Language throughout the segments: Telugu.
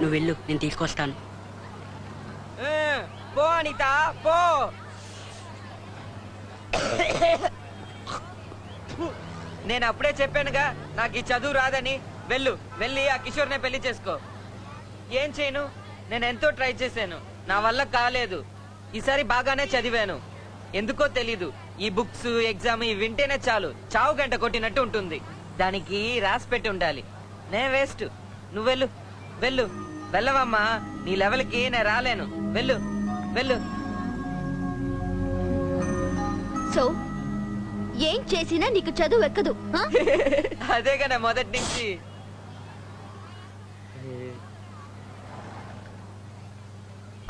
నువ్వు వెళ్ళు, నేను తీసుకొస్తాను. పో అనిత పో. నేను అప్పుడే చెప్పానుగా నాకు ఈ చదువు రాదని. వెళ్ళి ఆ కిషోర్నే పెళ్లి చేసుకో. ఏం చేయను, నేను ఎంతో ట్రై చేశాను, నా వల్ల కాలేదు. ఈసారి బాగానే చదివాను, ఎందుకో తెలీదు. ఈ బుక్స్ ఎగ్జామ్ ఇవి వింటేనే చాలు చావు గంట కొట్టినట్టు ఉంటుంది. దానికి రాసి పెట్టి ఉండాలి. నే వేస్ట్. నువ్వు వెళ్ళు. వెళ్ళవమ్మా, నీ లెవెల్కి నేను రాలేను. వెళ్ళు. సో ఏం చేసినా నీకు చదువు ఎక్కదు. అదే కదా మొదటి నుంచి.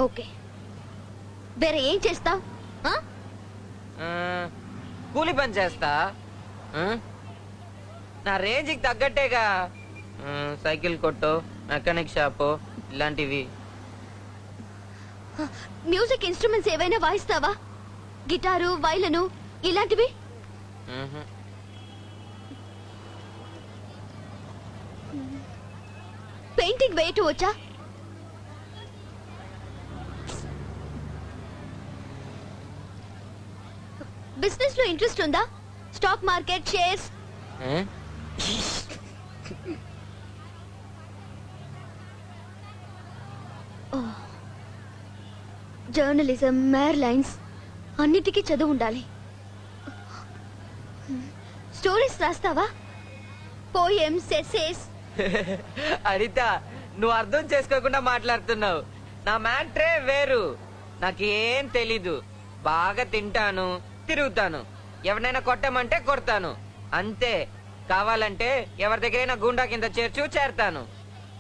ఓకే, వేరే ఏం చేస్తావు? కూలి పని చేస్తా. నా రేంజ్కి తగ్గట్టేగా. సైకిల్ కొట్టో, మెకానిక్ షాపో ఇలాంటివి. మ్యూజిక్ ఇన్స్ట్రుమెంట్స్ ఏవైనా వాయిస్తావా? గిటారు, వైలను ఇలాంటివి? పెయింటింగ్ వేయటం వచ్చా? బిజినెస్ లో ఇంట్రెస్ట్ ఉందా? Stock market, shares? Journalism, airlines అన్నిటికీ చదువు ఉండాలి. స్టోరీస్ రాస్తావా? Poems, essays? అనిత, నువ్వు అర్థం చేసుకోకుండా మాట్లాడుతున్నావు. నా మ్యాట్రే వేరు. నాకేం తెలీదు. బాగా తింటాను, తిరుగుతాను, ఎవరినైనా కొట్టమంటే కొడతాను, అంతే. కావాలంటే ఎవరి దగ్గరైనా గుండా కింద చేర్తాను.